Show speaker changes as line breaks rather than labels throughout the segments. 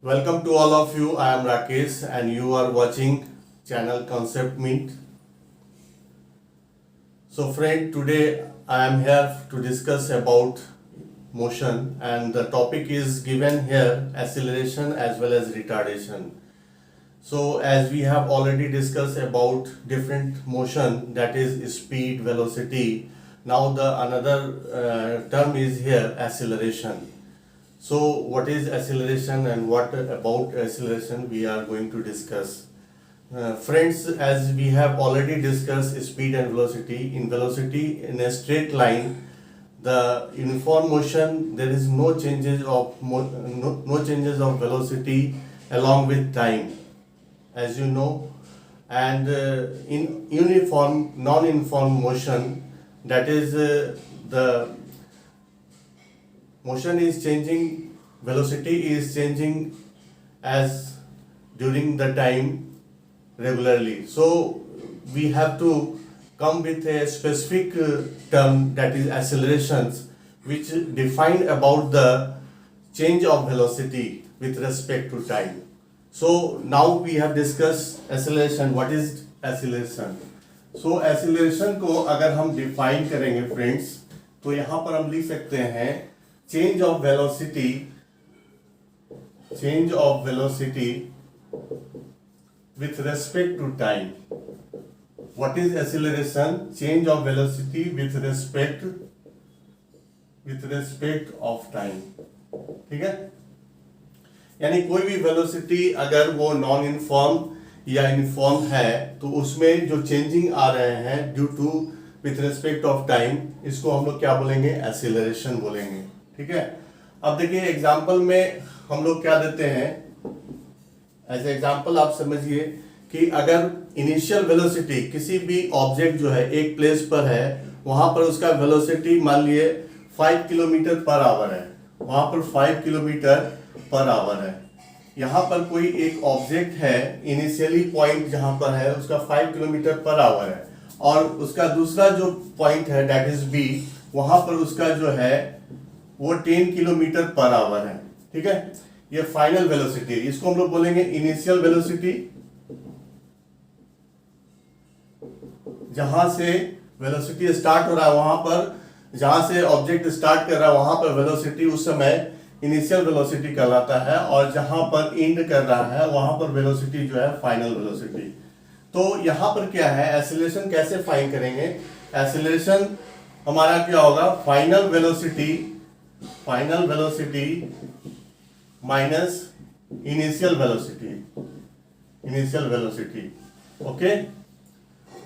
Welcome to all of you. I am Rakesh and you are watching channel Concept Mint. So friend, today I am here to discuss about motion and the topic is given here acceleration as well as retardation. So as we have already discussed about different motion, that is speed, velocity. Now the another term is here acceleration. So what is acceleration and what about acceleration we are going to discuss. Friends, as we have already discussed speed and velocity, in velocity in a straight line, the uniform motion, there is no changes of no changes of velocity along with time, as you know. And in uniform non-uniform motion, that is the motion is changing, velocity is changing as during the time regularly. So we have to come with a specific term, that is accelerations, which define about the change of velocity with respect to time. So now we have discussed acceleration. What is acceleration? So acceleration को अगर हम define करेंगे friends, तो यहाँ पर हम लिख सकते हैं change of velocity with respect to time. What is acceleration? Change of velocity with respect of time. ठीक है, यानी कोई भी वेलोसिटी अगर वो नॉन इनफॉर्म या इनफॉर्म है तो उसमें जो चेंजिंग आ रहे हैं due to with respect of time, इसको हम लोग क्या बोलेंगे? एक्सीलरेशन बोलेंगे। ठीक है, अब देखिए एग्जांपल में हम लोग क्या देते हैं, एज एग्जांपल आप समझिए कि अगर इनिशियल वेलोसिटी किसी भी ऑब्जेक्ट जो है एक प्लेस पर है, वहां पर उसका वेलोसिटी मान लिए 5 किलोमीटर पर आवर है, वहां पर 5 किलोमीटर पर आवर है। यहाँ पर कोई एक ऑब्जेक्ट है, इनिशियली पॉइंट जहां पर है उसका 5 किलोमीटर पर आवर है, और उसका दूसरा जो पॉइंट है दैट इज बी, वहां पर उसका जो है वो 10 किलोमीटर पर आवर है। ठीक है, ये फाइनल वेलोसिटी, इसको हम लोग बोलेंगे इनिशियल वेलोसिटी। जहां से वेलोसिटी स्टार्ट हो रहा है, वहां पर जहां से ऑब्जेक्ट स्टार्ट कर रहा है वहां पर वेलोसिटी उस समय इनिशियल वेलोसिटी कहलाता है, और जहां पर एंड कर रहा है वहां पर वेलोसिटी जो है फाइनल वेलोसिटी। तो यहां पर क्या है, एक्सीलरेशन कैसे फाइंड करेंगे? एक्सीलरेशन हमारा क्या होगा? Final velocity minus initial velocity. Okay,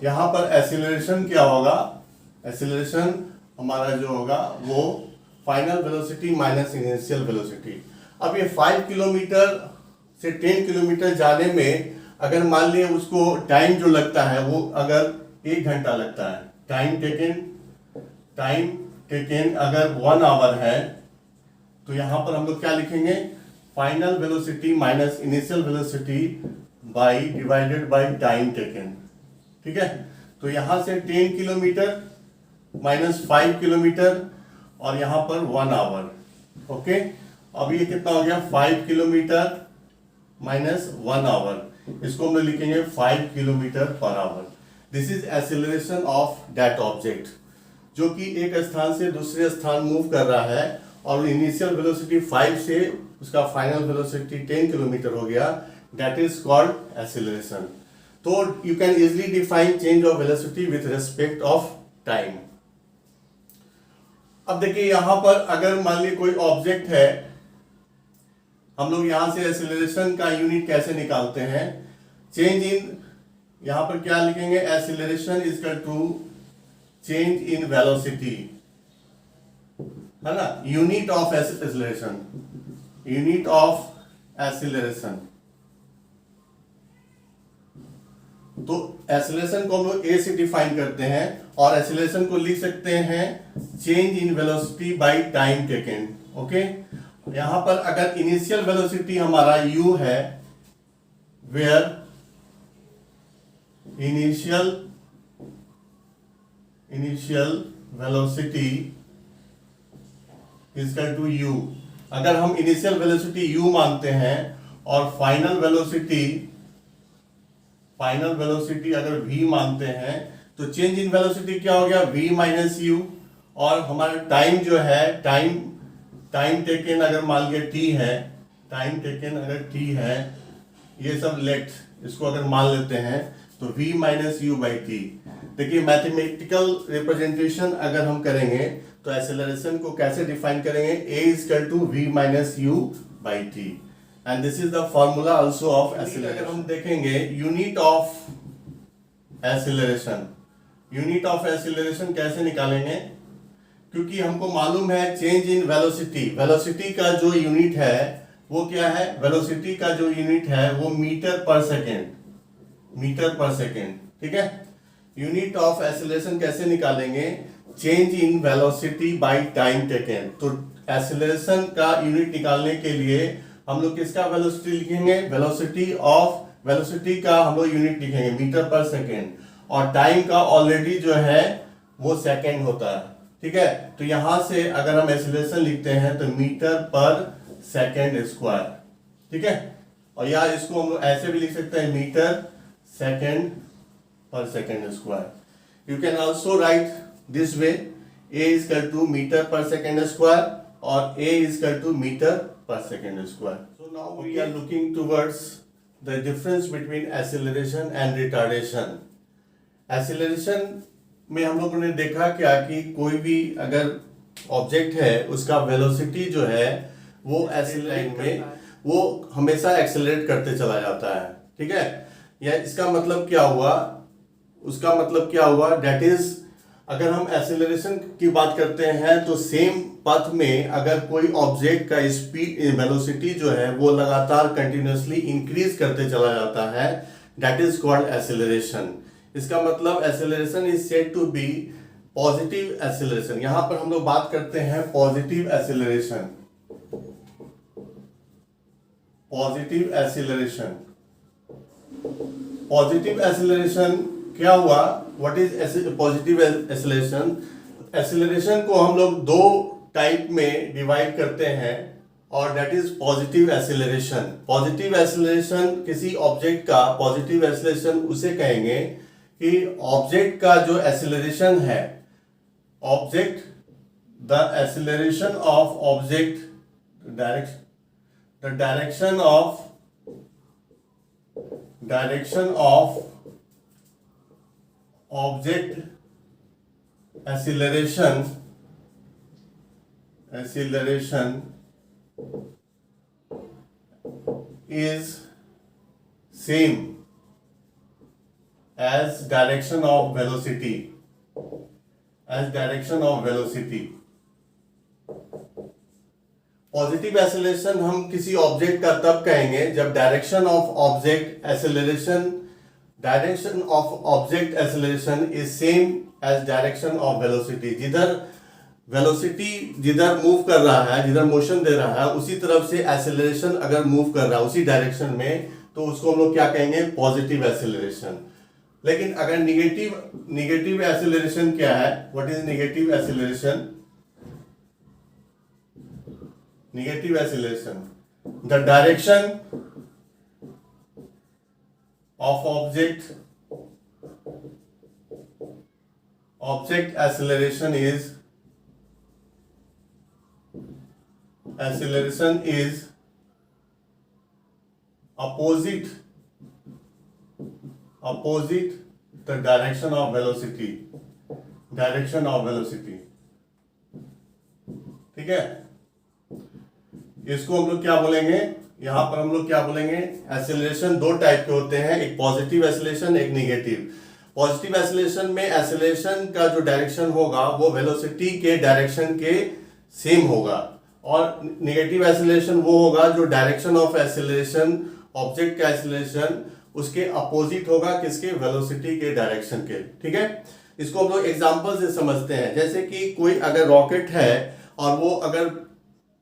यहां पर एक्सीलरेशन क्या होगा? एक्सीलरेशन हमारा जो होगा वो final velocity minus initial velocity. अब ये 5 किलोमीटर से 10 किलोमीटर जाने में अगर मान लिए उसको टाइम जो लगता है वो अगर 1 घंटा लगता है, टाइम टेकन अगर 1 आवर है, तो यहां पर हम लोग क्या लिखेंगे? Final velocity minus initial velocity divided by time taken. ठीक है, तो यहां से 10 किलोमीटर माइनस 5 किलोमीटर और यहां पर 1 आवर। ओके, अब ये कितना हो गया? 5 किलोमीटर माइनस 1 आवर, इसको हम लोग लिखेंगे 5 kilometre per hour. This is acceleration of that object, जो कि एक स्थान से दूसरे स्थान मूव कर रहा है, और इनिशियल वेलोसिटी 5 से उसका फाइनल वेलोसिटी 10 किलोमीटर हो गया, दैट इज कॉल्ड एक्सीलरेशन। तो you can easily define change of velocity with respect of time. अब देखिए यहां पर अगर मान लीजिए कोई ऑब्जेक्ट है, हम लोग यहां से एक्सीलरेशन का यूनिट कैसे निकालते हैं? चेंज इन, यहां पर क्या लिखेंगे? Acceleration is equal to change in velocity, है ना? Unit of acceleration. तो एक्सीलरेशन को हम लोग ए से डिफाइन करते हैं, और एक्सीलरेशन को लिख सकते हैं change in velocity by time taken. Okay, यहां पर अगर इनिशियल वेलोसिटी हमारा u है, where initial velocity is equal to u, अगर हम इनिशियल वेलोसिटी u मानते हैं और फाइनल वेलोसिटी अगर v मानते हैं तो चेंज इन वेलोसिटी क्या हो गया v माइनस यू, और हमारा टाइम जो है टाइम टेकन अगर मान लिया t है, टाइम टेकन अगर t है, ये सब लेट इसको अगर मान लेते हैं तो v minus u by T. देखिए मैथमेटिकल रिप्रेजेंटेशन अगर हम करेंगे तो एक्सेलरेशन को कैसे डिफाइन करेंगे, a equal to v minus u by t, and this is the formula also of acceleration. अगर हम देखेंगे यूनिट ऑफ एक्सेलरेशन कैसे निकालेंगे, क्योंकि हमको मालूम है चेंज इन वेलोसिटी का जो यूनिट है वो क्या है, वेलोसिटी का जो यूनिट है वो मीटर पर सेकेंड, ठीक है। यूनिट ऑफ एक्सेलरेशन कैसे निकालेंगे, change in velocity by time taken. तो एक्सेलरेशन का यूनिट निकालने के लिए हम लोग किसका वेलोसिटी लिखेंगे, वेलोसिटी का हम लोग यूनिट लिखेंगे मीटर पर सेकेंड, और टाइम का ऑलरेडी जो है वो सेकेंड होता है, ठीक है। तो यहां से अगर हम एक्सेलरेशन लिखते हैं तो मीटर पर सेकेंड स्क्वायर, ठीक है। और या इसको हम ऐसे भी लिख सकते हैं meter second per second square. You can also write this way, a is equal to meter per second square और a is equal to मीटर per second square. So now we are looking towards the difference between acceleration and retardation. Acceleration में हम लोगों ने देखा क्या कि कोई भी अगर ऑब्जेक्ट है उसका वेलोसिटी जो है वो ऐसी लाइन में वो हमेशा एक्सेलरेट करते चला जाता है, ठीक है। या इसका मतलब क्या हुआ, उसका मतलब क्या हुआ, डेट इज अगर हम एक्सेलरेशन की बात करते हैं तो सेम पथ में अगर कोई ऑब्जेक्ट का स्पीड वेलोसिटी जो है वो लगातार कंटिन्यूअसली इंक्रीज करते चला जाता है, दैट इज कॉल्ड एक्सेलरेशन। इसका मतलब acceleration is said to be positive acceleration. यहां पर हम लोग बात करते हैं पॉजिटिव एक्सेलरेशन। पॉजिटिव एक्सेलरेशन क्या हुआ, what is positive acceleration? Acceleration को हम लोग दो टाइप में डिवाइड करते हैं और that is positive acceleration. Positive acceleration किसी ऑब्जेक्ट का पॉजिटिव एक्सेलरेशन उसे कहेंगे कि ऑब्जेक्ट का जो एक्सेलरेशन है, object the acceleration of object the direction of object acceleration is same as direction of velocity. Positive acceleration हम किसी ऑब्जेक्ट का तब कहेंगे जब direction of object acceleration is same as direction of velocity. जिधर मूव कर रहा है, जिधर मोशन दे रहा है, उसी तरफ से एक्सेलरेशन अगर मूव कर रहा है उसी डायरेक्शन में, तो उसको हम लोग क्या कहेंगे, पॉजिटिव एक्सेलरेशन। लेकिन अगर निगेटिव एक्सेलरेशन क्या है, what is negative acceleration? Negative acceleration, the direction of object acceleration is opposite the direction of velocity, ठीक है। इसको हम लोग क्या बोलेंगे, यहां पर हम लोग क्या बोलेंगे, एक्सेलरेशन दो टाइप के होते हैं, एक पॉजिटिव एक्सेलरेशन, एक निगेटिव। पॉजिटिव एक्सेलरेशन में एक्सेलरेशन का जो डायरेक्शन होगा वो वेलोसिटी के डायरेक्शन के सेम होगा, और निगेटिव एक्सेलरेशन वो होगा जो डायरेक्शन ऑफ एक्सेलरेशन, ऑब्जेक्ट का एक्सेलरेशन उसके अपोजिट होगा, किसके, वेलोसिटी के डायरेक्शन के, ठीक है। इसको हम लोग एग्जांपल से समझते हैं। जैसे कि कोई अगर रॉकेट है और वो अगर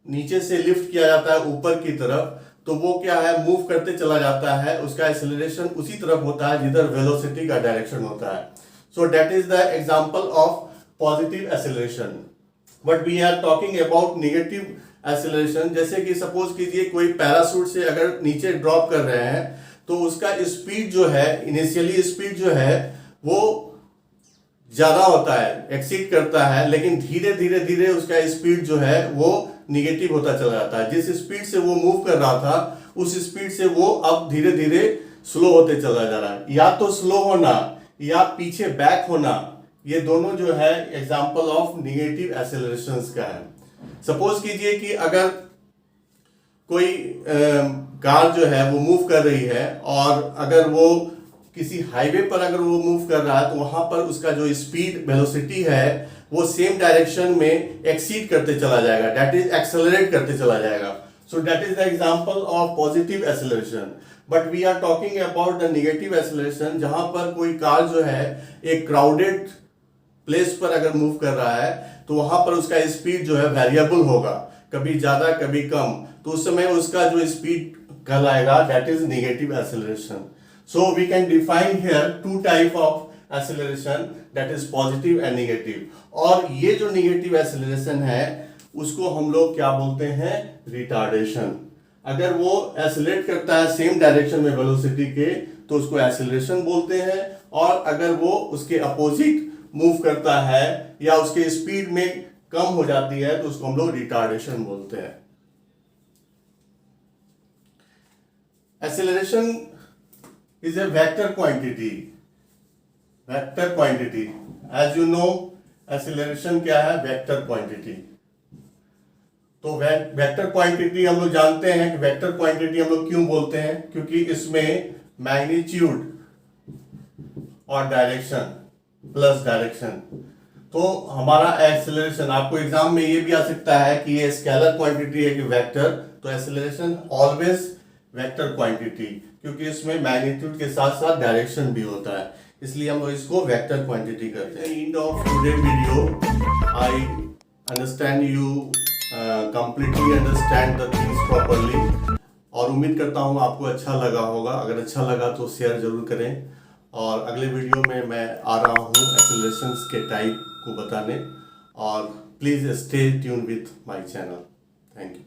नीचे से लिफ्ट किया जाता है ऊपर की तरफ, तो वो क्या है, मूव करते चला जाता है, उसका एक्सेलरेशन उसी तरफ होता है जिधर वेलोसिटी का डायरेक्शन होता है। So that is the example of positive acceleration. But we are talking about negative acceleration, जैसे कि सपोज कीजिए कोई पैराशूट से अगर नीचे ड्रॉप कर रहे हैं तो उसका स्पीड जो है, इनिशियली स्पीड जो है वो ज्यादा होता है, एक्सीड करता है, लेकिन धीरे धीरे धीरे उसका स्पीड जो है वो निगेटिव होता चला जाता है। जिस स्पीड से वो मूव कर रहा था उस स्पीड से वो अब धीरे धीरे स्लो होते चला जा रहा है। या तो स्लो होना या पीछे बैक होना, ये दोनों जो है एग्जांपल ऑफ निगेटिव एक्सेलरेशंस का है। सपोज कीजिए कि अगर कोई कार जो है वो मूव कर रही है और अगर वो किसी हाईवे पर अगर वो मूव कर रहा है तो वहां पर उसका जो स्पीड वेलोसिटी है वो सेम डायरेक्शन में एक्सीड करते चला जाएगा, दैट इज एक्सेलरेट करते चला जाएगा। So that is the example of positive acceleration. But we are talking about the negative acceleration, जहां पर कोई कार जो है एक क्राउडेड प्लेस पर अगर मूव कर रहा है तो वहां पर उसका स्पीड जो है वेरिएबल होगा, कभी ज्यादा कभी कम, तो उस समय उसका जो स्पीड कहलाएगा that is negative acceleration. So we can define here two type of acceleration, that is positive and negative. और ये जो नेगेटिव एक्सेलरेशन है उसको हम लोग क्या बोलते हैं, रिटार्डेशन। अगर वो एक्सेलरेट करता है सेम डायरेक्शन में वेलोसिटी के तो उसको एक्सेलरेशन बोलते हैं, और अगर वो उसके अपोजिट मूव करता है या उसके स्पीड में कम हो जाती है तो उसको हम लोग रिटार्डेशन बोलते हैं। Acceleration is a vector quantity. Vector quantity, as you know acceleration क्या है, वेक्टर क्वांटिटी। तो वेक्टर क्वांटिटी हम लोग जानते हैं कि वेक्टर क्वांटिटी हम लोग क्यों बोलते हैं, क्योंकि इसमें मैग्नीट्यूड और डायरेक्शन प्लस डायरेक्शन। तो हमारा एक्सेलरेशन, आपको एग्जाम में ये भी आ सकता है कि ये स्केलर क्वांटिटी है कि वेक्टर, तो एक्सेलरेशन ऑलवेज वेक्टर क्वांटिटी, क्योंकि इसमें मैग्नीट्यूड के साथ साथ डायरेक्शन भी होता है, इसलिए हम इसको वेक्टर क्वांटिटी करते हैं। End of today video, I understand you completely understand the things properly, और उम्मीद करता हूँ आपको अच्छा लगा होगा। अगर अच्छा लगा तो शेयर जरूर करें, और अगले वीडियो में मैं आ रहा हूँ एक्सेलरेशंस के टाइप को बताने, और please stay tune with my channel. Thank you.